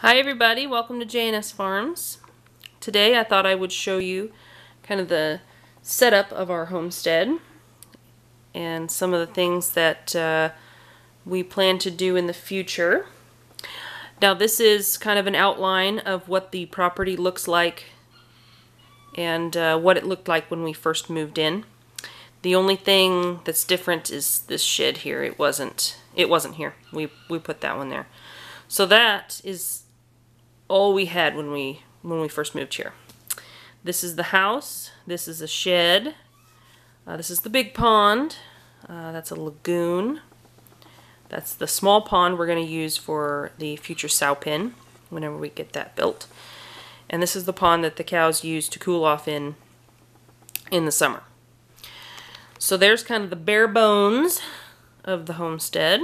Hi everybody, welcome to J&S Farms. Today I thought I would show you kind of the setup of our homestead and some of the things that we plan to do in the future. Now this is kind of an outline of what the property looks like and what it looked like when we first moved in. The only thing that's different is this shed here. It wasn't here. We put that one there. So that is all we had when we first moved here. This is the house. This is a shed. This is the big pond. That's a lagoon. That's the small pond we're going to use for the future sow pen whenever we get that built. And this is the pond that the cows use to cool off in the summer. So there's kind of the bare bones of the homestead.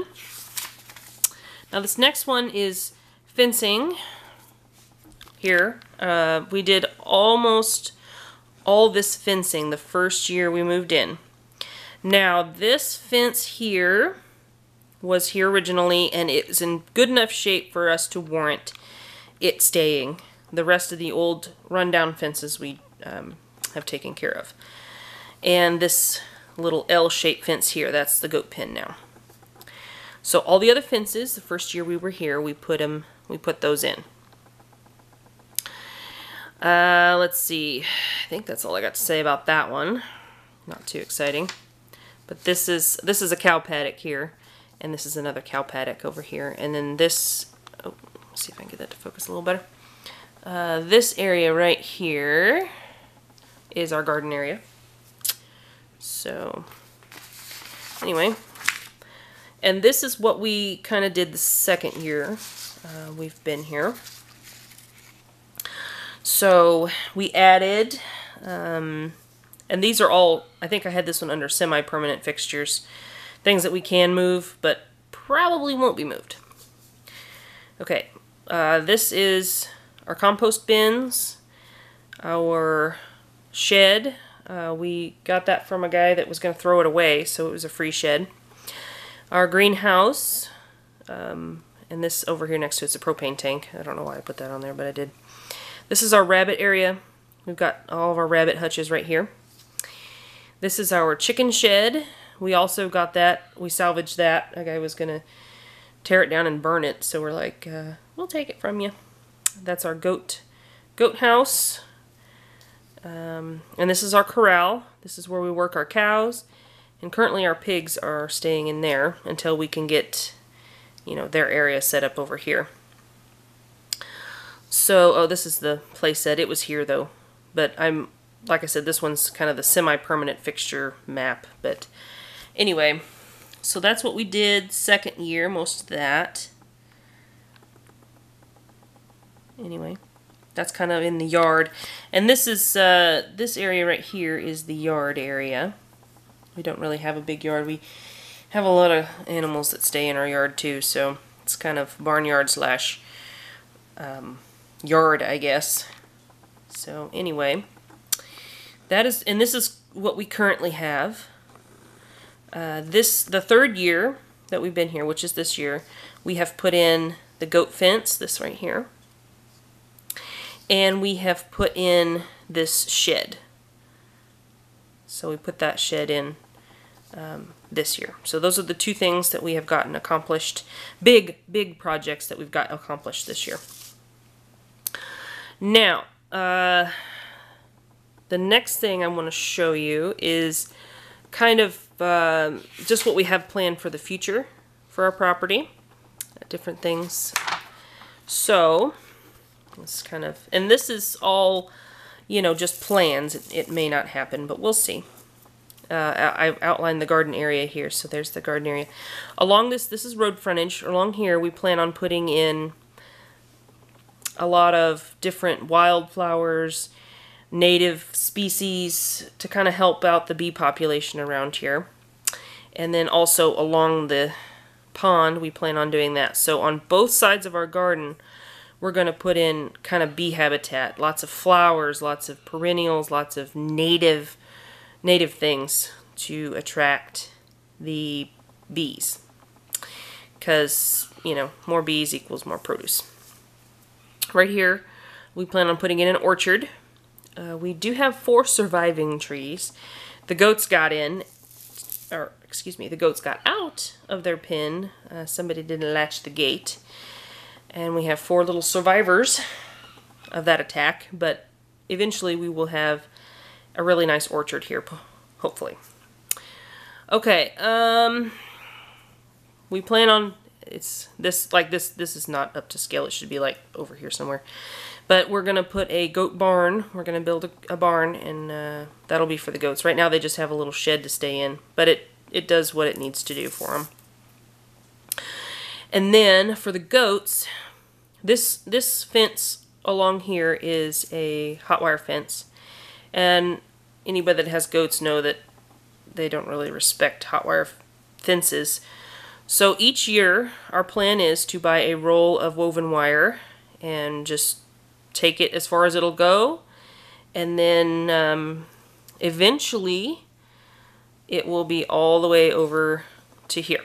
Now this next one is fencing. Here, we did almost all this fencing the first year we moved in. Now this fence here was here originally, and it was in good enough shape for us to warrant it staying. The rest of the old rundown fences we have taken care of. And this little L-shaped fence here, that's the goat pen now. So all the other fences, the first year we were here, we put those in. Let's see. I think that's all I got to say about that one. Not too exciting. But this is a cow paddock here, and this is another cow paddock over here. And then this, let's see if I can get that to focus a little better. This area right here is our garden area. So, anyway, and this is what we kind of did the second year we've been here. So we added, and these are all, I think I had this one under semi-permanent fixtures, things that we can move, but probably won't be moved. Okay, this is our compost bins, our shed. We got that from a guy that was going to throw it away, so it was a free shed. Our greenhouse, and this over here next to it's a propane tank. I don't know why I put that on there, but I did. This is our rabbit area. We've got all of our rabbit hutches right here. This is our chicken shed. We also got that. We salvaged that. A guy was going to tear it down and burn it, so we're like, we'll take it from you. That's our goat house. And this is our corral. This is where we work our cows. And currently our pigs are staying in there until we can get, their area set up over here. So, this is the playset. It was here though, but like I said, this one's kind of the semi-permanent fixture map. But anyway, so that's what we did second year, most of that. Anyway, that's kind of in the yard, and this is this area right here is the yard area. We don't really have a big yard. We have a lot of animals that stay in our yard too, so it's kind of barnyard slash yard, I guess. So anyway, this is what we currently have. The third year that we've been here, which is this year, we have put in the goat fence, this right here, and we have put in this shed. So we put that shed in this year. So those are the two things that we have gotten accomplished, big projects that we've got accomplished this year. Now, the next thing I want to show you is kind of just what we have planned for the future for our property, different things. So, it's kind of, and this is all, just plans. It may not happen, but we'll see. I've outlined the garden area here, so there's the garden area. Along this is road frontage. Along here, we plan on putting in a lot of different wildflowers, native species to kind of help out the bee population around here. And then also along the pond, we plan on doing that. So on both sides of our garden, we're going to put in kind of bee habitat. Lots of flowers, lots of perennials, lots of native things to attract the bees. Because, more bees equals more produce. Right here, we plan on putting in an orchard. We do have 4 surviving trees. The goats got in, or excuse me, the goats got out of their pen. Somebody didn't latch the gate. And we have 4 little survivors of that attack, but eventually we will have a really nice orchard here, hopefully. Okay, we plan on, this is not up to scale, it should be like over here somewhere. But we're going to put a goat barn, we're going to build a barn, and that'll be for the goats. Right now they just have a little shed to stay in, but it does what it needs to do for them. And then for the goats, this fence along here is a hot wire fence, and anybody that has goats know that they don't really respect hot wire fences. So each year our plan is to buy a roll of woven wire and just take it as far as it'll go, and then eventually it will be all the way over to here.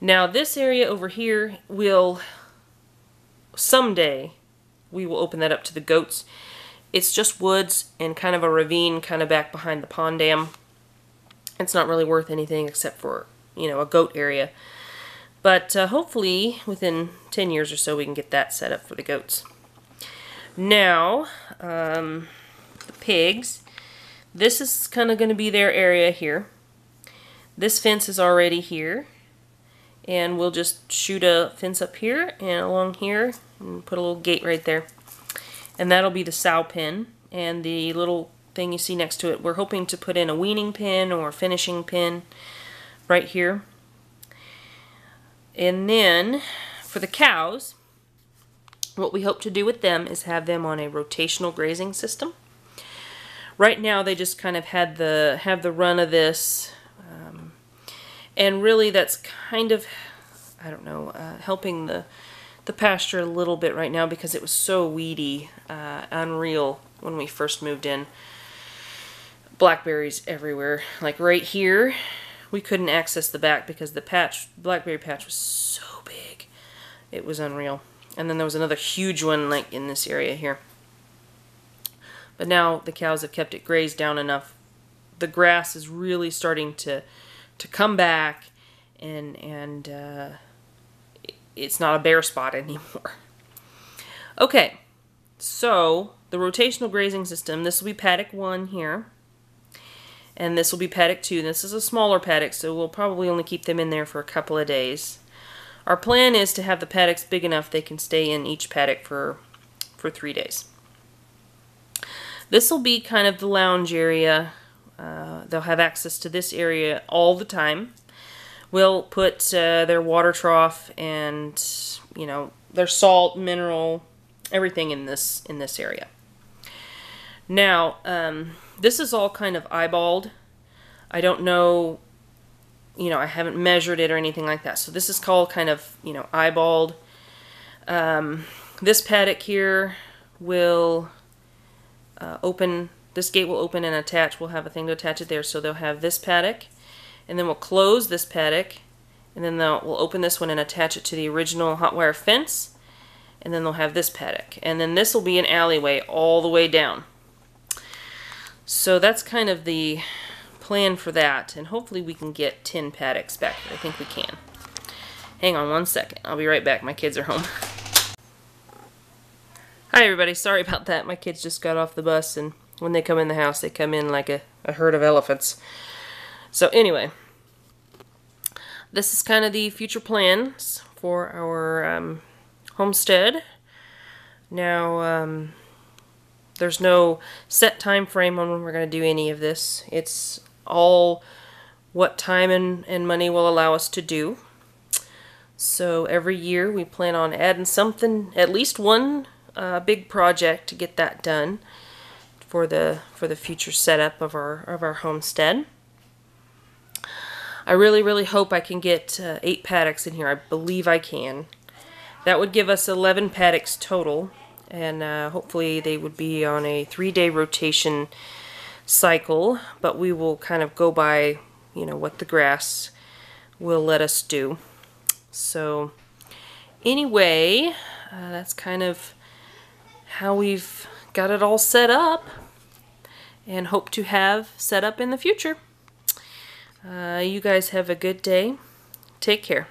Now this area over here will, someday, we will open that up to the goats. It's just woods and kind of a ravine kind of back behind the pond dam. It's not really worth anything except for, you know, a goat area. But hopefully within 10 years or so we can get that set up for the goats. Now, the pigs, this is kind of going to be their area here. This fence is already here. And we'll just shoot a fence up here and along here and put a little gate right there. And that'll be the sow pen. And the little thing you see next to it, we're hoping to put in a weaning pen or a finishing pen right here. And then for the cows, what we hope to do with them is have them on a rotational grazing system. Right now they just kind of have the run of this. And really that's kind of, I don't know, helping the pasture a little bit right now because it was so weedy, unreal when we first moved in. Blackberries everywhere. Like right here, we couldn't access the back because the blackberry patch was so big. It was unreal. And then there was another huge one like in this area here. But now the cows have kept it grazed down enough. The grass is really starting to come back, and it's not a bare spot anymore. Okay, so the rotational grazing system, this will be paddock 1 here, and this will be paddock 2. This is a smaller paddock, so we'll probably only keep them in there for a couple of days. Our plan is to have the paddocks big enough they can stay in each paddock for 3 days. This will be kind of the lounge area. They'll have access to this area all the time. We'll put their water trough and, you know, their salt, mineral, everything in this area. Now, this is all kind of eyeballed. I don't know, you know, I haven't measured it or anything like that. So this is called kind of, you know, eyeballed. This paddock here will open. This gate will open and attach. We'll have a thing to attach it there. So they'll have this paddock, and then we'll close this paddock, and then we'll open this one and attach it to the original hot wire fence, and then they'll have this paddock. And then this will be an alleyway all the way down. So that's kind of the plan for that, and hopefully we can get 10 paddocks back here. I think we can. Hang on one second. I'll be right back. My kids are home. Hi everybody. Sorry about that. My kids just got off the bus, and when they come in the house, they come in like a herd of elephants. So anyway, this is kind of the future plans for our homestead. Now, there's no set time frame on when we're going to do any of this. It's all what time and money will allow us to do. So every year we plan on adding something, at least one big project to get that done for the future setup of our homestead. I really hope I can get 8 paddocks in here. I believe I can. That would give us 11 paddocks total, and hopefully they would be on a 3-day rotation cycle, but we will kind of go by, you know, what the grass will let us do. So anyway, that's kind of how we've got it all set up and hope to have set up in the future. You guys have a good day. Take care.